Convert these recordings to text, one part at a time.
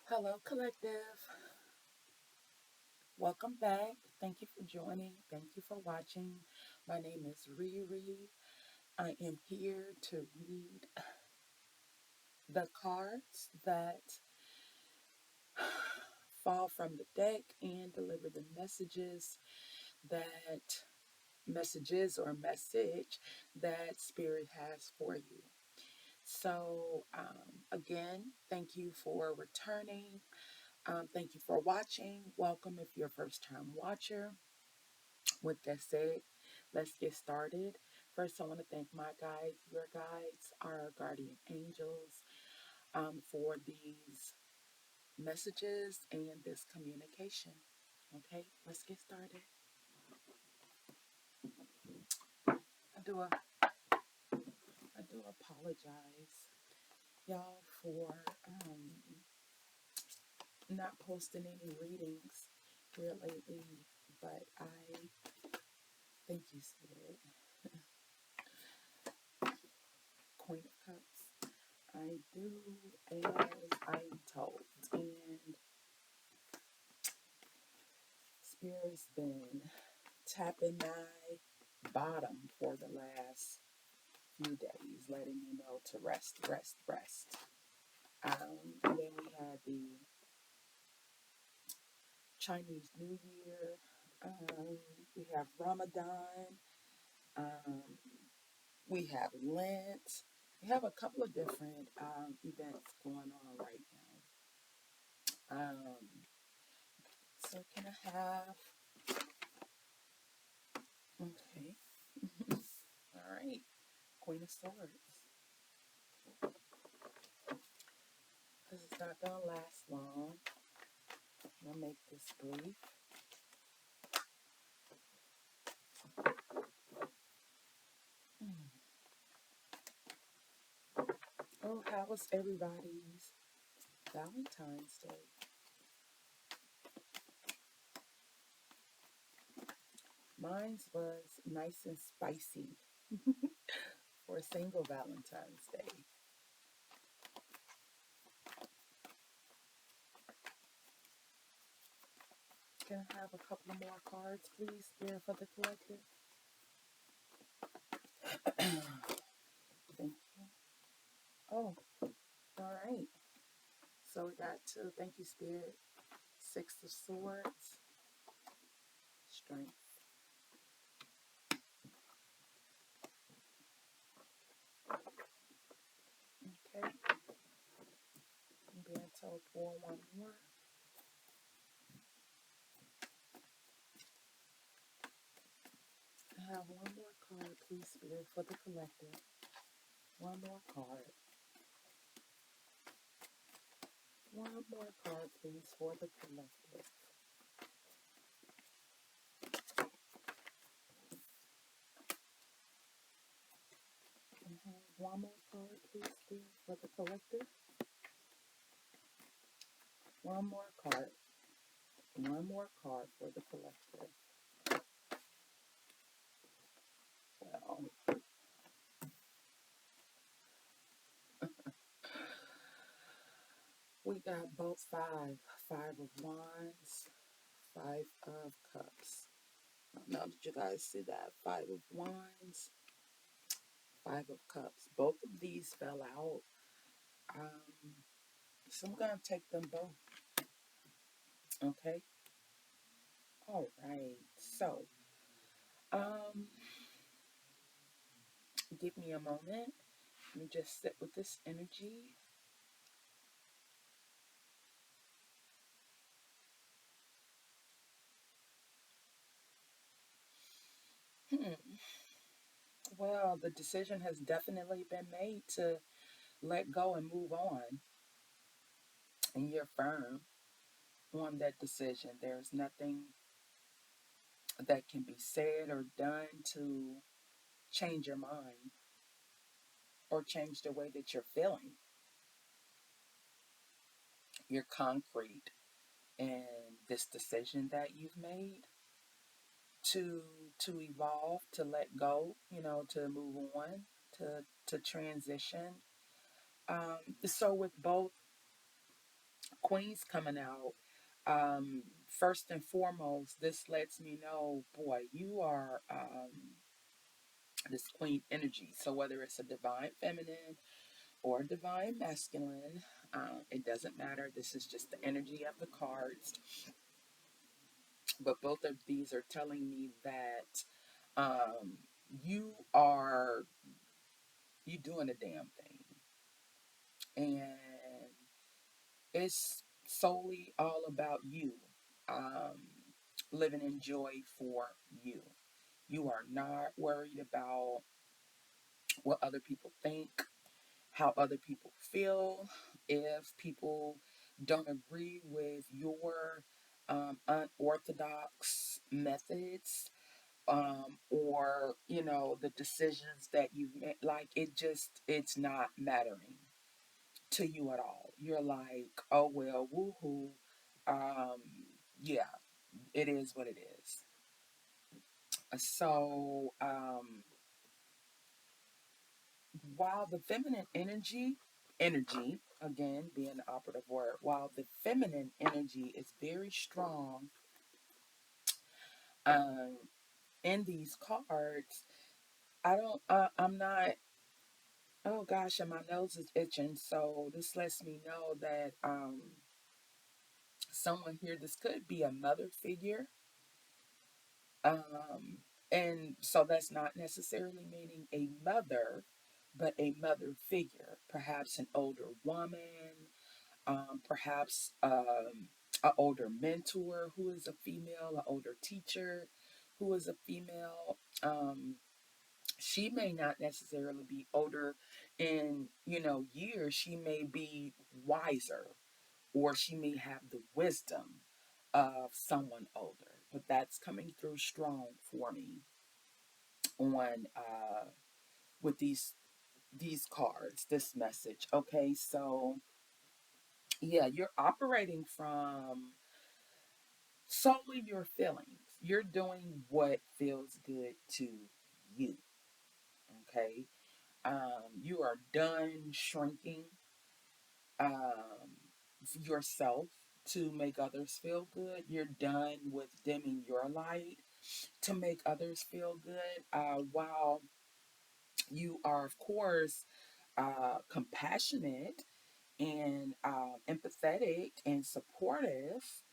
Hello, collective. Welcome back. Thank you for joining. Thank you for watching. My name is Riri. I am here to read the cards that fall from the deck and deliver the that messages or message that Spirit has for you. So, again, thank you for returning. Thank you for watching. Welcome if you're a first time watcher. With that said, let's get started. First, I want to thank my guides, your guides, our guardian angels, for these messages and this communication. Okay, let's get started. I do a, I do apologize, y'all, for not posting any readings here lately, but I thank you, Spirit. Queen of Cups. I do as I'm told, and Spirit's been tapping my bottom for the last few days, letting me know to rest, rest, rest. And then we had the Chinese New Year. We have Ramadan. Um, we have Lent. We have a couple of different events going on right now. So can I have? Okay. All right. Queen of Swords. This is not gonna last long. I'm gonna make this brief. Oh, how was everybody's Valentine's Day? Mine was nice and spicy for a single Valentine's Day. Can I have a couple of more cards, please, here for the collective? Thank you. Oh, all right. So we got two. Thank you, Spirit. Six of Swords. Strength. Okay. I'm being told for one more. I have one more card, please, Spirit, for the collective. One more card. One more card, please, for the collective. One more card, please, Spirit, for the collective. One more card. One more card for the collective. Well, we got both five. Five of Wands, Five of Cups. Now, did you guys see that? Five of Wands, Five of Cups. Both of these fell out. So I'm going to take them both. Okay? All right. So, um, give me a moment. Let me just sit with this energy. Well, the decision has definitely been made to let go and move on. And you're firm on that decision. There's nothing that can be said or done to change your mind or change the way that you're feeling. You're concrete in this decision that you've made to evolve, to let go, to move on, to transition. So with both Queen's coming out. First and foremost, this lets me know, boy, you are this queen energy. So whether it's a divine feminine or divine masculine, it doesn't matter. This is just the energy of the cards. But both of these are telling me that um, you are you doing a damn thing, and it's solely all about you. Um, Living in joy for you. You are not worried about what other people think, how other people feel, if people don't agree with your unorthodox methods, or the decisions that you've made. Like, it's not mattering to you at all. You're like, oh well, woohoo. um yeah, it is what it is. So while the feminine energy, again being the operative word, while the feminine energy is very strong um in these cards, I'm not. Oh gosh, and my nose is itching. So this lets me know that someone here, this could be a mother figure. Um, and so that's not necessarily meaning a mother, but a mother figure, perhaps an older woman, perhaps an older mentor who is a female, an older teacher who is a female. She may not necessarily be older in years. She may be wiser, or she may have the wisdom of someone older. But that's coming through strong for me on with these cards, this message. Okay, so yeah, you're operating from solely your feelings. You're doing what feels good to you. Okay. You are done shrinking yourself to make others feel good. You're done with dimming your light to make others feel good. While you are, of course, compassionate and empathetic and supportive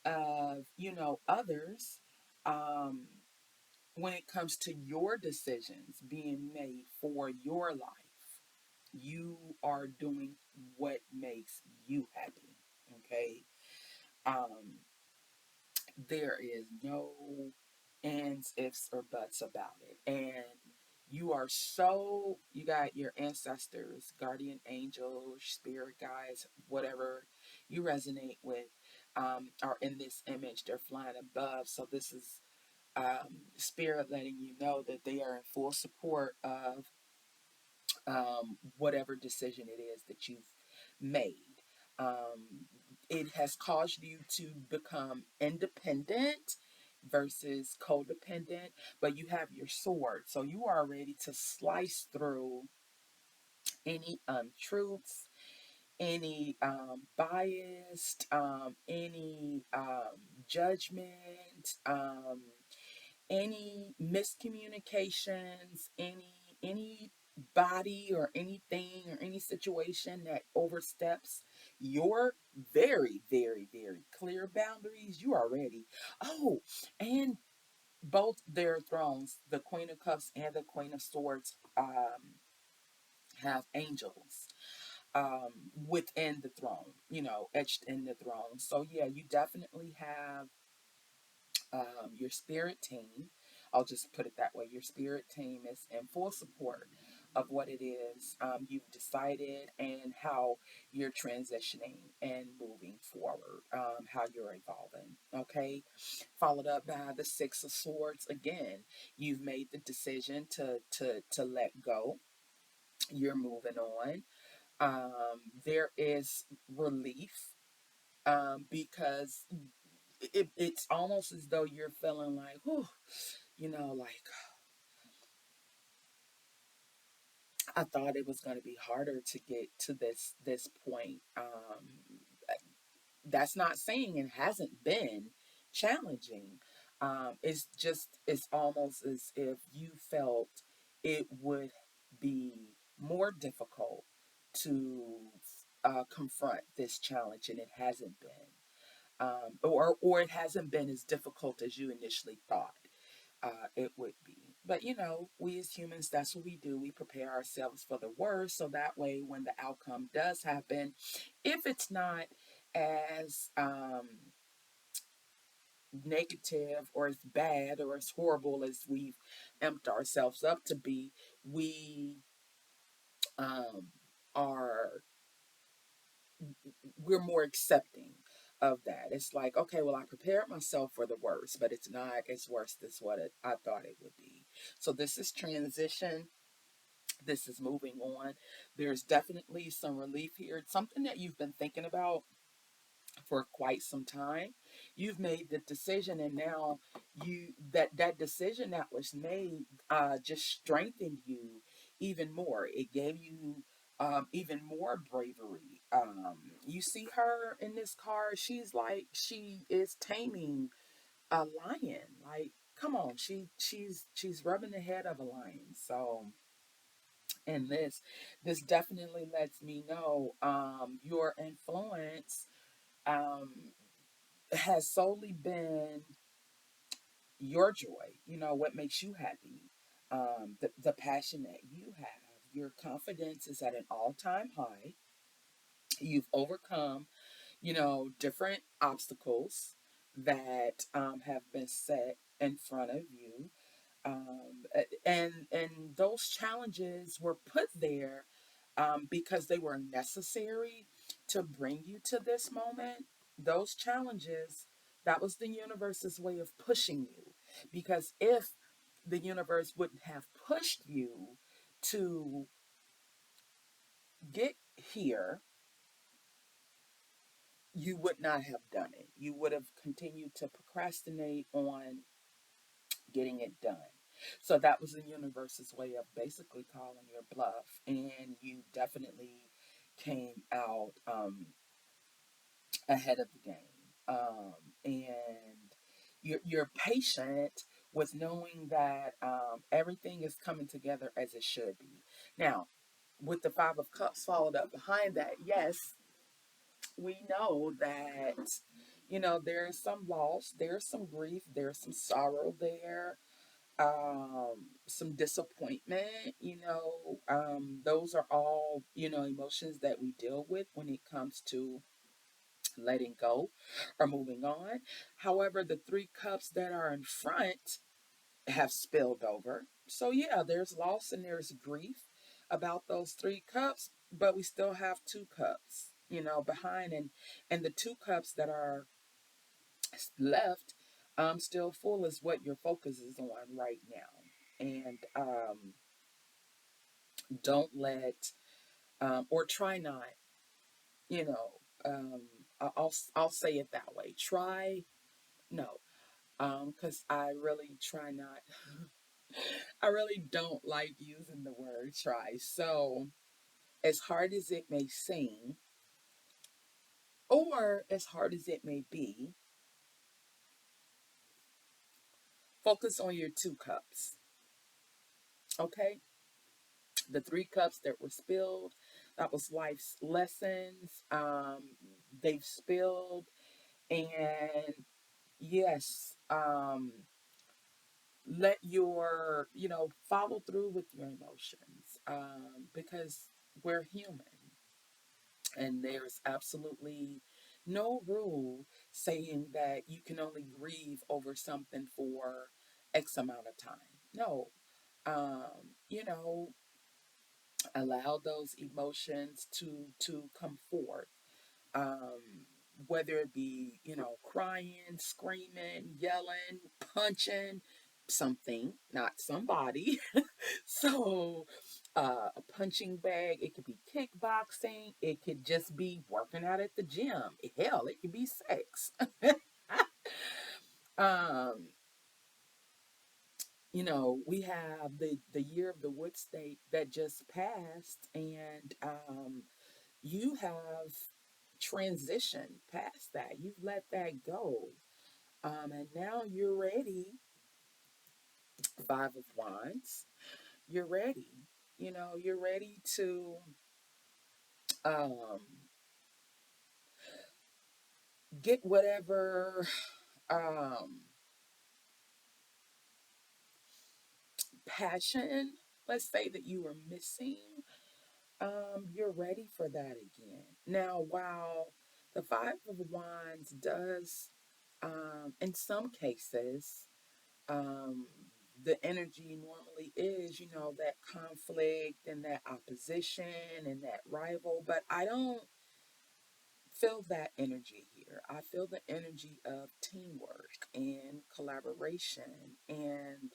of others, um, when it comes to your decisions being made for your life, you are doing what makes you happy. Okay. um there is no ands, ifs, or buts about it. And you got your ancestors, guardian angels, spirit guides, whatever you resonate with, are in this image. They're flying above. So this is spirit letting you know that they are in full support of whatever decision it is that you've made. It has caused you to become independent versus codependent, but you have your sword. So you are ready to slice through any untruths, any biased, any judgment, any miscommunications, any body or anything or any situation that oversteps your very, very, very clear boundaries. You are ready. Oh, and both their thrones, the Queen of Cups and the Queen of Swords, have angels within the throne, etched in the throne. So yeah, you definitely have your spirit team. I'll just put it that way. Your spirit team is in full support of what it is you've decided, and how you're transitioning and moving forward, how you're evolving. Okay, followed up by the Six of Swords. Again, you've made the decision to let go. You're moving on. There is relief, because it's almost as though you're feeling like, whew, like, I thought it was going to be harder to get to this point. that's not saying it hasn't been challenging. It's almost as if you felt it would be more difficult to confront this challenge, and it hasn't been, or it hasn't been as difficult as you initially thought it would be. But we as humans, that's what we do. We prepare ourselves for the worst, so that way, when the outcome does happen, if it's not as negative or as bad or as horrible as we've amped ourselves up to be, we um, are we're more accepting of that. It's like, okay, well, I prepared myself for the worst, but it's not as worse as what I thought it would be. So this is transition. This is moving on. There's definitely some relief here. It's something that you've been thinking about for quite some time. You've made the decision, and now that decision that was made just strengthened you even more. It gave you even more bravery. You see her in this car. She's like she is taming a lion. Like, come on, she's rubbing the head of a lion. So, and this definitely lets me know your influence um, has solely been your joy, what makes you happy, the passion that you have. Your confidence is at an all-time high. You've overcome, different obstacles that have been set in front of you. And those challenges were put there because they were necessary to bring you to this moment. Those challenges, that was the universe's way of pushing you. Because if the universe wouldn't have pushed you to get here, you would not have done it. You would have continued to procrastinate on getting it done. So that was the universe's way of basically calling your bluff. And you definitely came out ahead of the game. And you're patient with knowing that everything is coming together as it should be. Now, with the Five of Cups followed up behind that, yes, we know that, there's some loss, there's some grief, there's some sorrow there, some disappointment, those are all, emotions that we deal with when it comes to letting go or moving on. However, the three cups that are in front have spilled over. So, yeah, there's loss and there's grief about those three cups, but we still have two cups, behind. And the two cups that are left still full is what your focus is on right now. And don't let, or try not, you know, um, I'll say it that way. Try no, because I really try not. I really don't like using the word try. So, as hard as it may seem, or as hard as it may be, focus on your two cups. Okay? The three cups that were spilled, that was life's lessons. They've spilled, and yes, let your, follow through with your emotions, because we're human. And there's absolutely no rule saying that you can only grieve over something for X amount of time. No. You know, allow those emotions to come forth. Um, whether it be, crying, screaming, yelling, punching something, not somebody. So, a punching bag, it could be kickboxing, it could just be working out at the gym. Hell, it could be sex. um, we have the year of the wood state that just passed, and you have transitioned past that. You've let that go. And now you're ready. Five of Wands. You're ready. You're ready to um, get whatever um, passion, let's say, that you were missing. You're ready for that again. Now, while the Five of Wands does, in some cases, um, the energy normally is, that conflict and that opposition and that rival, but I don't feel that energy here. I feel the energy of teamwork and collaboration and,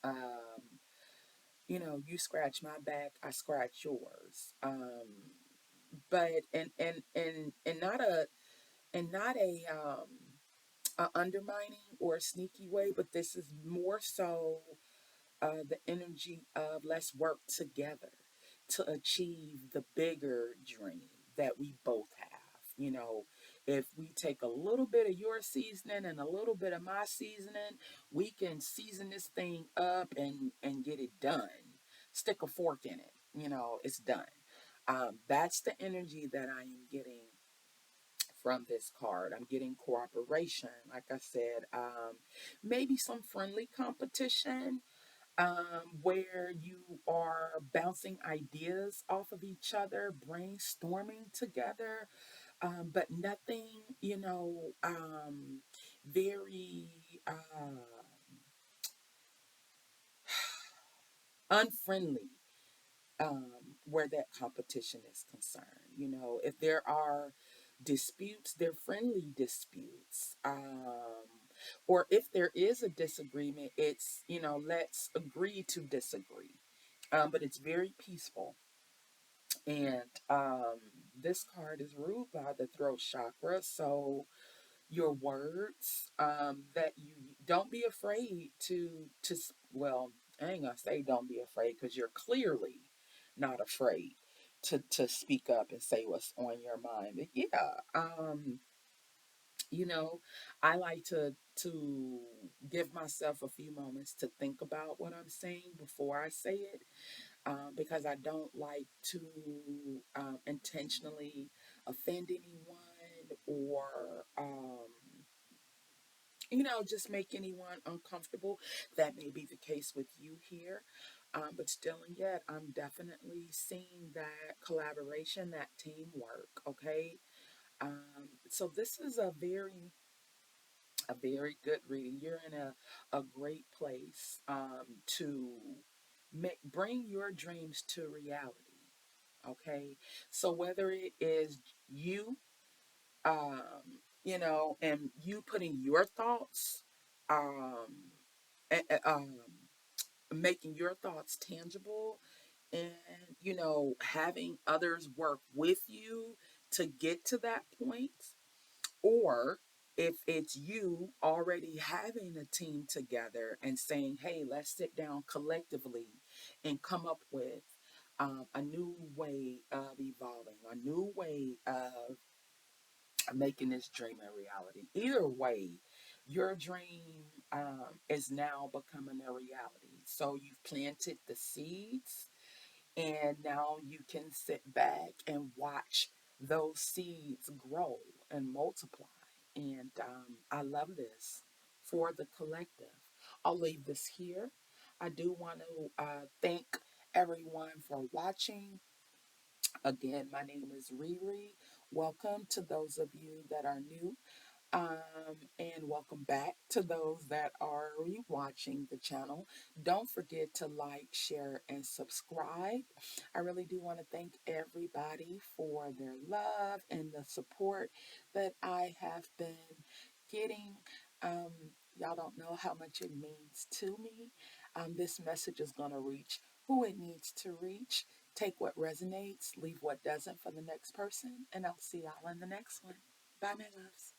um, you scratch my back, I scratch yours. But and not a undermining or a sneaky way, but this is more so the energy of let's work together to achieve the bigger dream that we both have. If we take a little bit of your seasoning and a little bit of my seasoning, we can season this thing up and get it done. Stick a fork in it. It's done. That's the energy that I am getting from this card. I'm getting cooperation, like I said, maybe some friendly competition, where you are bouncing ideas off of each other, brainstorming together, but nothing, very unfriendly, where that competition is concerned. If there are disputes, they're friendly disputes. Or if there is a disagreement, it's, let's agree to disagree. But it's very peaceful. And this card is ruled by the throat chakra. So your words, that you don't be afraid well, I ain't gonna say don't be afraid, because you're clearly not afraid to speak up and say what's on your mind. But yeah, you know I like to give myself a few moments to think about what I'm saying before I say it, because I don't like to intentionally offend anyone, or just make anyone uncomfortable. That may be the case with you here. But still and yet, I'm definitely seeing that collaboration, that teamwork. Okay. So this is a very good reading. You're in a great place, to bring your dreams to reality. Okay. So whether it is you, and you putting your thoughts, um, making your thoughts tangible, and having others work with you to get to that point, or if it's you already having a team together and saying, hey, let's sit down collectively and come up with a new way of evolving, a new way of making this dream a reality. Either way, your dream, is now becoming a reality. So you've planted the seeds, and now you can sit back and watch those seeds grow and multiply. And I love this for the collective. I'll leave this here. I do want to thank everyone for watching. Again, my name is Riri. Welcome to those of you that are new, and welcome back to those that are rewatching the channel. Don't forget to like, share, and subscribe. I really do want to thank everybody for their love and the support that I have been getting. Um, y'all don't know how much it means to me. This message is going to reach who it needs to reach. Take what resonates, leave what doesn't for the next person, and I'll see y'all in the next one. Bye, my loves.